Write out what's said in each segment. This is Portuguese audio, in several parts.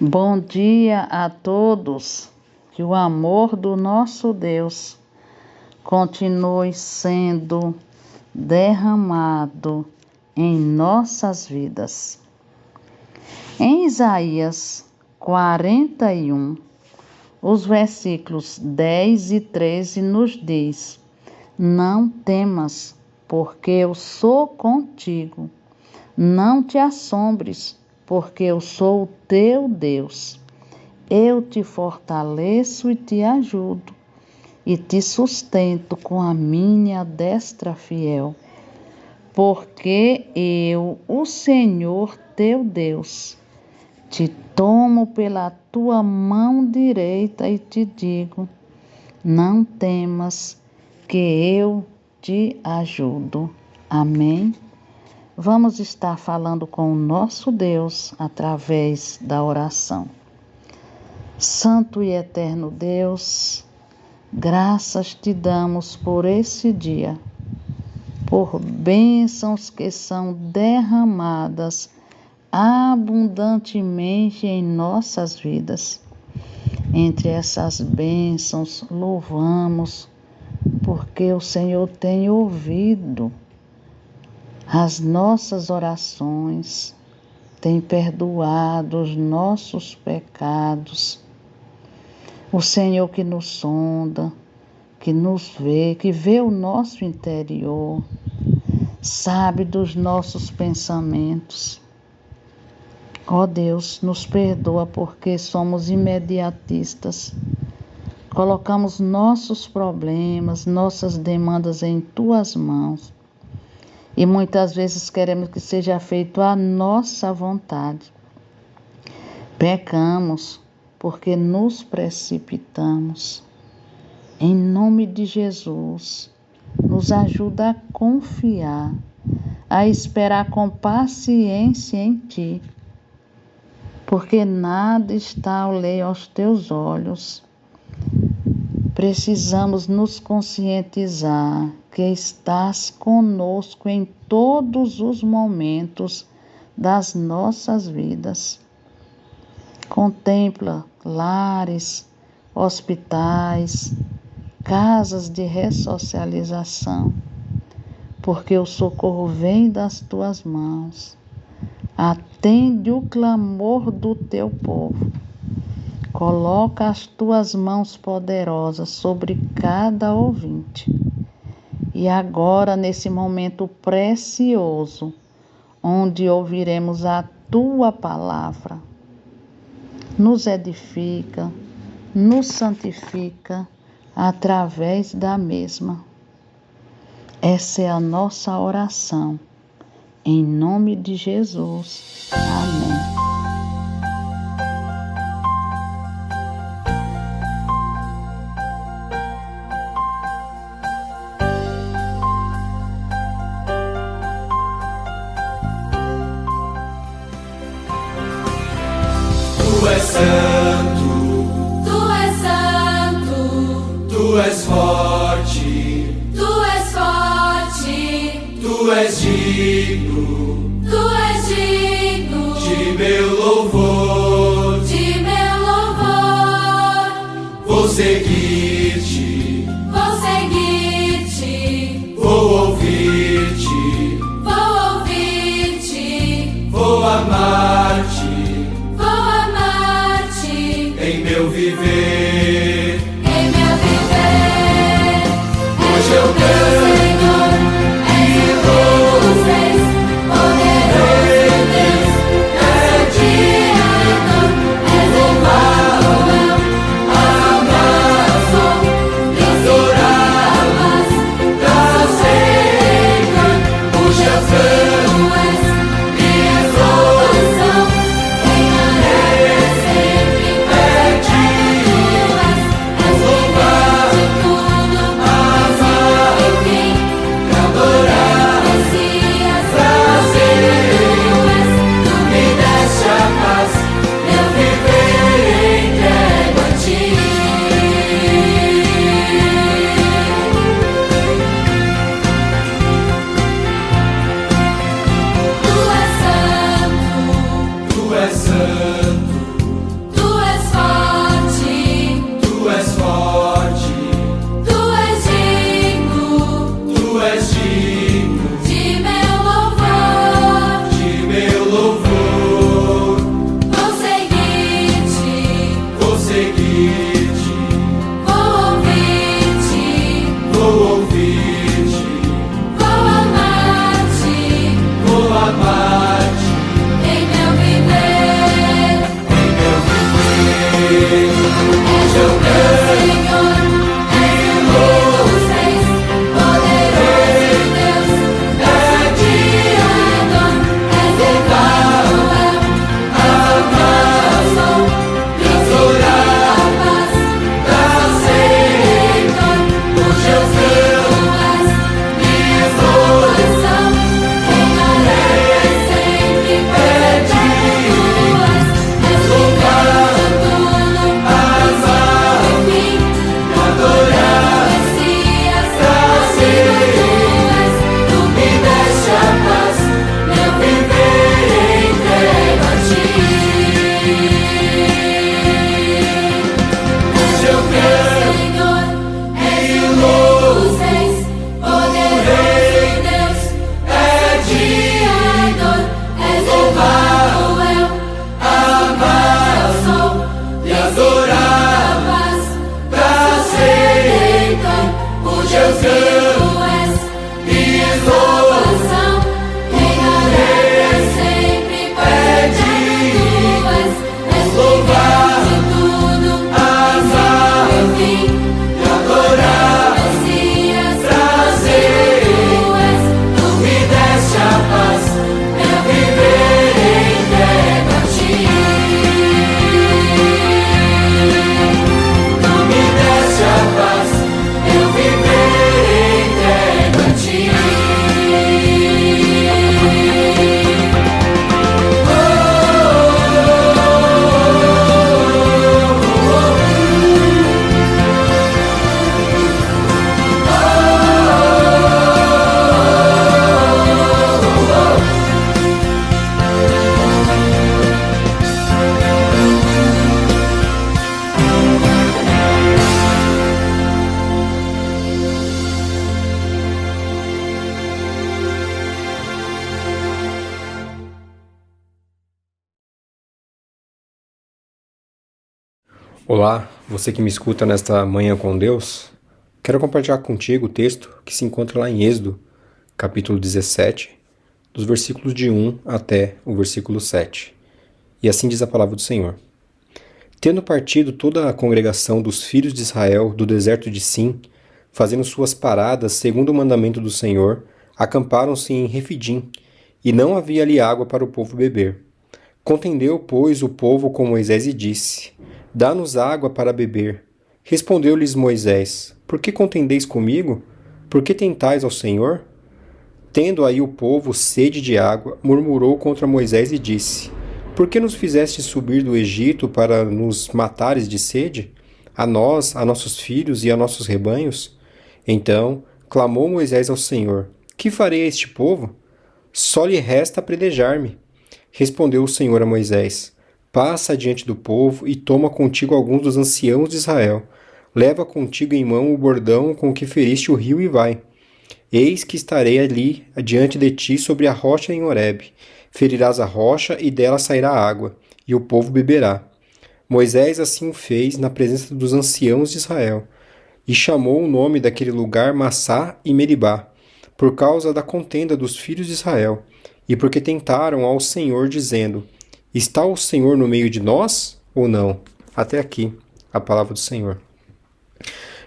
Bom dia a todos, que o amor do nosso Deus continue sendo derramado em nossas vidas. Em Isaías 41, os versículos 10 e 13 nos diz: Não temas, porque eu sou contigo. Não te assombres, porque eu sou o teu Deus. Eu te fortaleço e te ajudo, e te sustento com a minha destra fiel. Porque eu, o Senhor teu Deus, te tomo pela tua mão direita e te digo: não temas, que eu te ajudo. Amém? Vamos estar falando com o nosso Deus através da oração. Santo e eterno Deus, graças te damos por esse dia, por bênçãos que são derramadas abundantemente em nossas vidas. Entre essas bênçãos, louvamos, porque o Senhor tem ouvido as nossas orações, tem perdoado os nossos pecados. O Senhor que nos sonda, que nos vê, que vê o nosso interior, sabe dos nossos pensamentos. Ó Deus, nos perdoa porque somos imediatistas. Colocamos nossos problemas, nossas demandas em tuas mãos. E muitas vezes queremos que seja feito a nossa vontade. Pecamos porque nos precipitamos. Em nome de Jesus, nos ajuda a confiar, a esperar com paciência em Ti, porque nada está alheio aos Teus olhos. Precisamos nos conscientizar que estás conosco em todos os momentos das nossas vidas. Contempla lares, hospitais, casas de ressocialização, porque o socorro vem das tuas mãos. Atende o clamor do teu povo. Coloca as tuas mãos poderosas sobre cada ouvinte. E agora, nesse momento precioso, onde ouviremos a tua palavra, nos edifica, nos santifica através da mesma. Essa é a nossa oração. Em nome de Jesus. Amém. Tu és santo, tu és santo, tu és forte, tu és forte, tu és digno de meu louvor, vou seguir-te, vou ouvir-te, vou amar-te. Em meu viver, hoje eu canto, Senhor, és o Deus, poderoso Deus, Olá, você que me escuta nesta Manhã com Deus, quero compartilhar contigo o texto que se encontra lá em Êxodo, capítulo 17, dos versículos de 1 até o versículo 7. E assim diz a palavra do Senhor. Tendo partido toda a congregação dos filhos de Israel do deserto de Sim, fazendo suas paradas segundo o mandamento do Senhor, acamparam-se em Refidim, e não havia ali água para o povo beber. Contendeu, pois, o povo com Moisés e disse: Dá-nos água para beber. Respondeu-lhes Moisés: Por que contendeis comigo? Por que tentais ao Senhor? Tendo aí o povo sede de água, murmurou contra Moisés e disse: Por que nos fizeste subir do Egito para nos matares de sede? A nós, a nossos filhos e a nossos rebanhos? Então clamou Moisés ao Senhor: Que farei a este povo? Só lhe resta apedrejar-me. Respondeu o Senhor a Moisés: Passa adiante do povo e toma contigo alguns dos anciãos de Israel. Leva contigo em mão o bordão com que feriste o rio e vai. Eis que estarei ali adiante de ti sobre a rocha em Horebe. Ferirás a rocha e dela sairá água, e o povo beberá. Moisés assim o fez na presença dos anciãos de Israel, e chamou o nome daquele lugar Massá e Meribá, por causa da contenda dos filhos de Israel, e porque tentaram ao Senhor, dizendo: Está o Senhor no meio de nós ou não? Até aqui, a palavra do Senhor.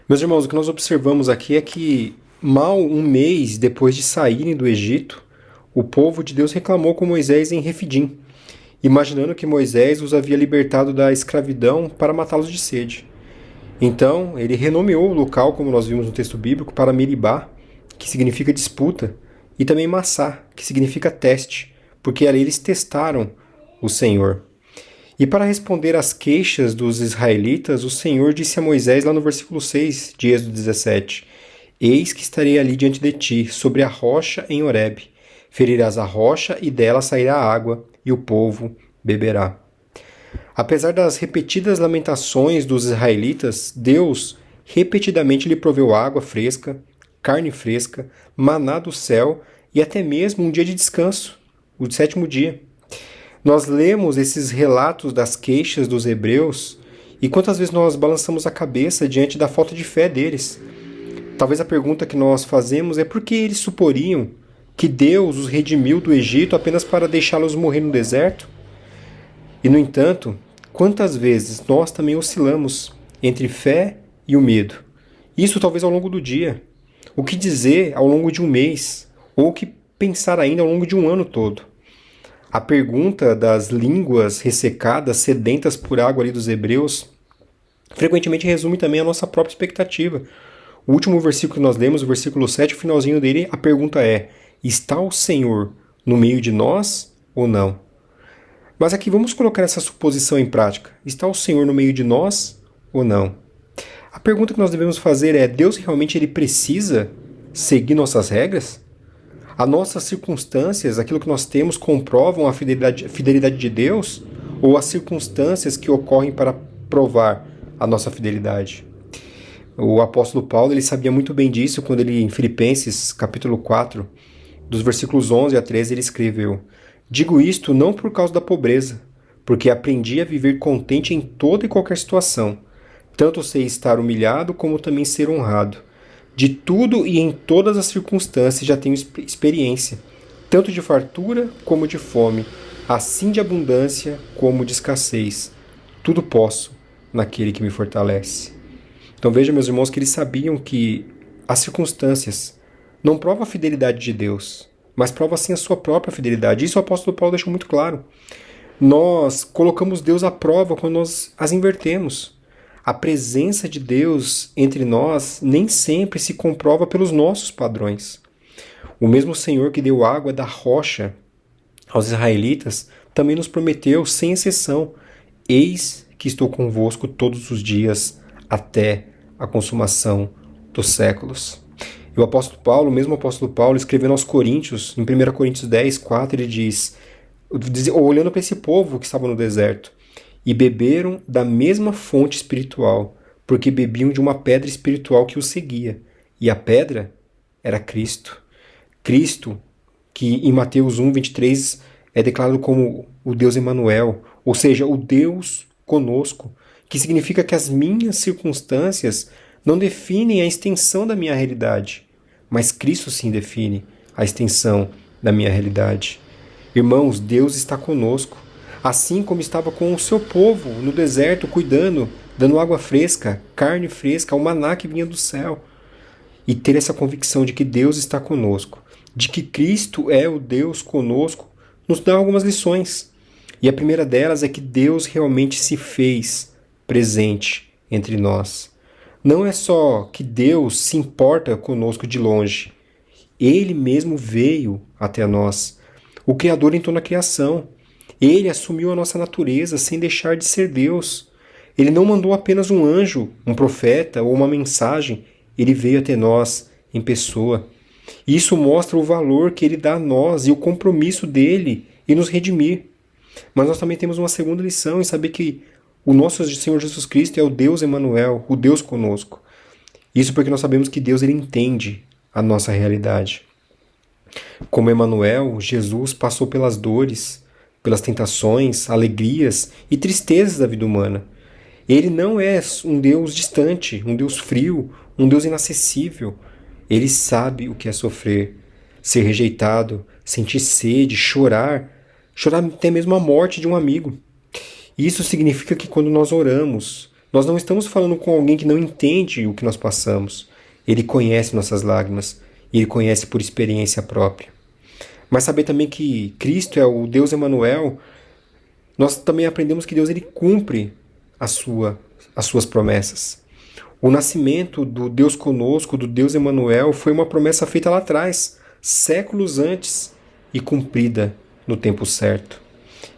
Meus irmãos, o que nós observamos aqui é que, mal um mês depois de saírem do Egito, o povo de Deus reclamou com Moisés em Refidim, imaginando que Moisés os havia libertado da escravidão para matá-los de sede. Então, ele renomeou o local, como nós vimos no texto bíblico, para Meribá, que significa disputa, e também Massá, que significa teste, porque ali eles testaram o Senhor. E para responder às queixas dos israelitas, o Senhor disse a Moisés lá no versículo 6 de Êxodo 17: Eis que estarei ali diante de ti, sobre a rocha em Horebe. Ferirás a rocha e dela sairá água, e o povo beberá. Apesar das repetidas lamentações dos israelitas, Deus repetidamente lhe proveu água fresca, carne fresca, maná do céu e até mesmo um dia de descanso, o 7º dia. Nós lemos esses relatos das queixas dos hebreus e quantas vezes nós balançamos a cabeça diante da falta de fé deles. Talvez a pergunta que nós fazemos é por que eles suporiam que Deus os redimiu do Egito apenas para deixá-los morrer no deserto? E, no entanto, quantas vezes nós também oscilamos entre fé e o medo? Isso talvez ao longo do dia. O que dizer ao longo de um mês? Ou o que pensar ainda ao longo de um ano todo? A pergunta das línguas ressecadas, sedentas por água ali dos hebreus, frequentemente resume também a nossa própria expectativa. O último versículo que nós lemos, o versículo 7, o finalzinho dele, a pergunta é: está o Senhor no meio de nós ou não? Mas aqui vamos colocar essa suposição em prática. Está o Senhor no meio de nós ou não? A pergunta que nós devemos fazer é: Deus realmente ele precisa seguir nossas regras? As nossas circunstâncias, aquilo que nós temos, comprovam a fidelidade de Deus? Ou as circunstâncias que ocorrem para provar a nossa fidelidade? O apóstolo Paulo ele sabia muito bem disso quando ele, em Filipenses capítulo 4, dos versículos 11 a 13, ele escreveu: Digo isto não por causa da pobreza, porque aprendi a viver contente em toda e qualquer situação. Tanto sei estar humilhado como também ser honrado. De tudo e em todas as circunstâncias já tenho experiência, tanto de fartura como de fome, assim de abundância como de escassez. Tudo posso naquele que me fortalece. Então veja, meus irmãos, que eles sabiam que as circunstâncias não provam a fidelidade de Deus, mas provam sim a sua própria fidelidade. Isso o apóstolo Paulo deixou muito claro. Nós colocamos Deus à prova quando nós as invertemos. A presença de Deus entre nós nem sempre se comprova pelos nossos padrões. O mesmo Senhor que deu água da rocha aos israelitas também nos prometeu, sem exceção: Eis que estou convosco todos os dias até a consumação dos séculos. E o apóstolo Paulo, o mesmo apóstolo Paulo, escrevendo aos Coríntios, em 1 Coríntios 10, 4, ele diz, olhando para esse povo que estava no deserto: E beberam da mesma fonte espiritual, porque bebiam de uma pedra espiritual que os seguia. E a pedra era Cristo. Cristo, que em Mateus 1, 23, é declarado como o Deus Emanuel, ou seja, o Deus conosco. que significa que as minhas circunstâncias não definem a extensão da minha realidade, mas Cristo sim define a extensão da minha realidade. Irmãos, Deus está conosco, assim como estava com o seu povo no deserto, cuidando, dando água fresca, carne fresca, o maná que vinha do céu. E ter essa convicção de que Deus está conosco, de que Cristo é o Deus conosco, nos dá algumas lições. E a primeira delas é que Deus realmente se fez presente entre nós. Não é só que Deus se importa conosco de longe. Ele mesmo veio até nós. O Criador entrou na criação. Ele assumiu a nossa natureza sem deixar de ser Deus. Ele não mandou apenas um anjo, um profeta ou uma mensagem. Ele veio até nós em pessoa. E isso mostra o valor que ele dá a nós e o compromisso dele em nos redimir. Mas nós também temos uma segunda lição em saber que o nosso Senhor Jesus Cristo é o Deus Emanuel, o Deus conosco. Isso porque nós sabemos que Deus ele entende a nossa realidade. Como Emanuel, Jesus passou pelas dores, pelas tentações, alegrias e tristezas da vida humana. Ele não é um Deus distante, um Deus frio, um Deus inacessível. Ele sabe o que é sofrer, ser rejeitado, sentir sede, chorar até mesmo a morte de um amigo. Isso significa que quando nós oramos, nós não estamos falando com alguém que não entende o que nós passamos. Ele conhece nossas lágrimas, e ele conhece por experiência própria. Mas saber também que Cristo é o Deus Emanuel, nós também aprendemos que Deus ele cumpre as suas promessas. O nascimento do Deus conosco, do Deus Emanuel, foi uma promessa feita lá atrás, séculos antes, e cumprida no tempo certo.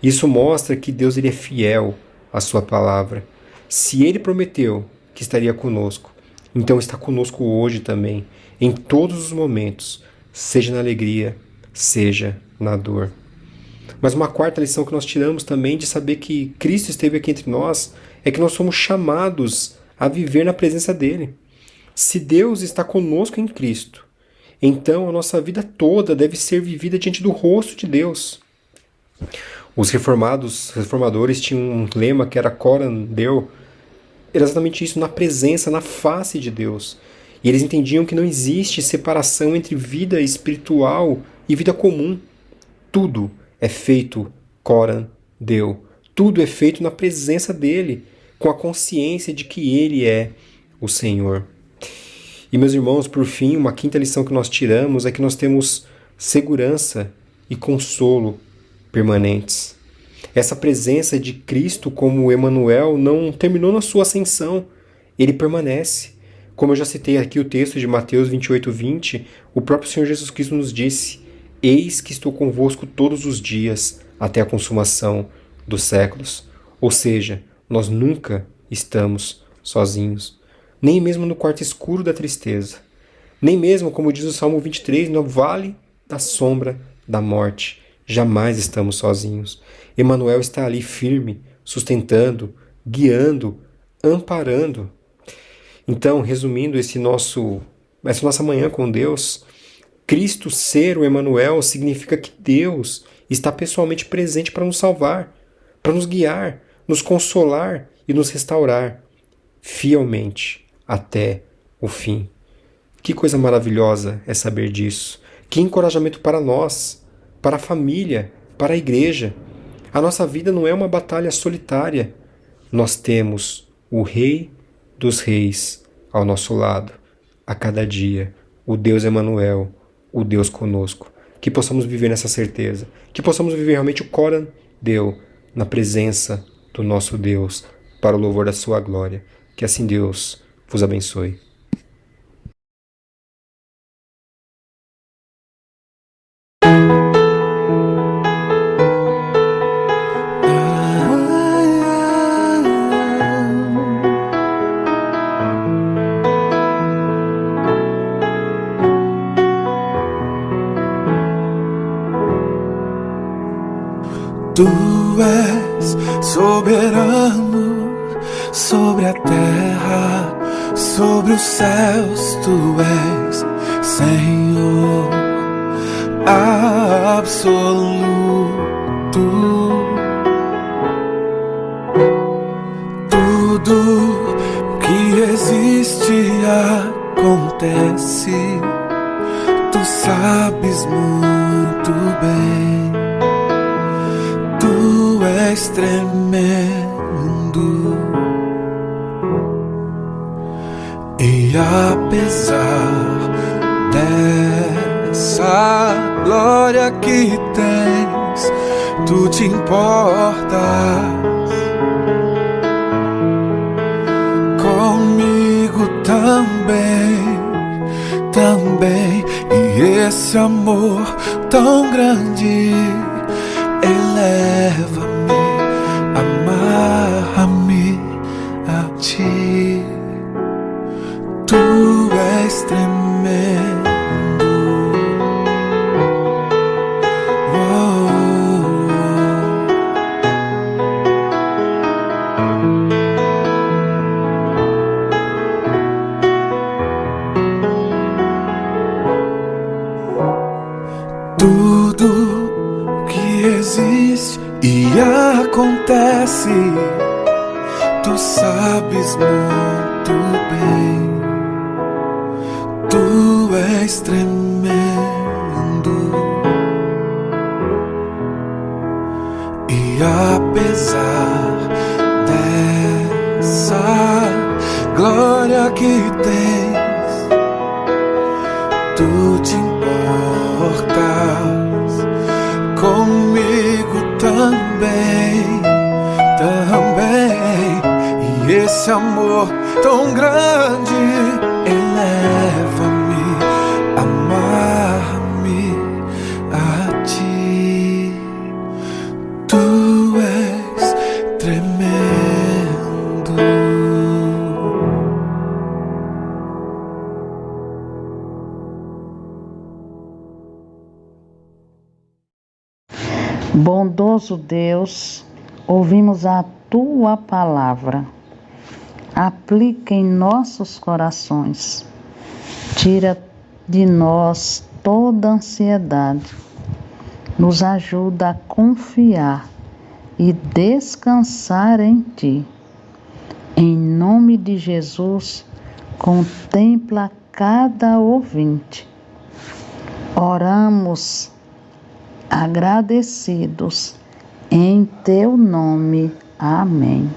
Isso mostra que Deus ele é fiel à sua palavra. Se ele prometeu que estaria conosco, então está conosco hoje também, em todos os momentos, seja na alegria, seja na dor. Mas uma quarta lição que nós tiramos também de saber que Cristo esteve aqui entre nós é que nós somos chamados a viver na presença dele. Se Deus está conosco em Cristo, então a nossa vida toda deve ser vivida diante do rosto de Deus. Os reformadores tinham um lema que era Coram Deo, era exatamente isso, na presença, na face de Deus. E eles entendiam que não existe separação entre vida espiritual e vida comum. Tudo é feito Coram Deo. Tudo é feito na presença dele, com a consciência de que ele é o Senhor. E meus irmãos, por fim, uma quinta lição que nós tiramos é que nós temos segurança e consolo permanentes. Essa presença de Cristo como Emanuel não terminou na sua ascensão, ele permanece. Como eu já citei aqui o texto de Mateus 28:20, o próprio Senhor Jesus Cristo nos disse: eis que estou convosco todos os dias, até a consumação dos séculos. Ou seja, nós nunca estamos sozinhos, nem mesmo no quarto escuro da tristeza, nem mesmo, como diz o Salmo 23, no vale da sombra da morte. Jamais estamos sozinhos. Emanuel está ali firme, sustentando, guiando, amparando. Então, resumindo essa nossa manhã com Deus, Cristo ser o Emanuel significa que Deus está pessoalmente presente para nos salvar, para nos guiar, nos consolar e nos restaurar fielmente até o fim. Que coisa maravilhosa é saber disso. Que encorajamento para nós, para a família, para a igreja. A nossa vida não é uma batalha solitária. Nós temos o Rei dos Reis ao nosso lado, a cada dia, o Deus Emanuel, o Deus conosco. Que possamos viver nessa certeza, que possamos viver realmente o Coram Deo, na presença do nosso Deus, para o louvor da sua glória. Que assim Deus vos abençoe. Tu és soberano sobre a terra, sobre os céus. Tu és Senhor absoluto. Tudo que acontece, tu sabes muito bem. Tu és tremendo, e apesar dessa glória que tens, tu te importas comigo também, e esse amor tão grande eleva-me, amarra-me a ti. Tu és tremendo. Tudo que existe e acontece, tu sabes muito bem. Tu és tremendo, e apesar dessa glória que tens, tu te importas comigo também, e esse amor tão grande eleva-me, amarra-me a ti. Tu és tremendo. Bondoso Deus, ouvimos a Tua palavra. Aplica em nossos corações. Tira de nós toda ansiedade. Nos ajuda a confiar e descansar em Ti. Em nome de Jesus, contempla cada ouvinte. Oramos agradecidos em Teu nome. Amém.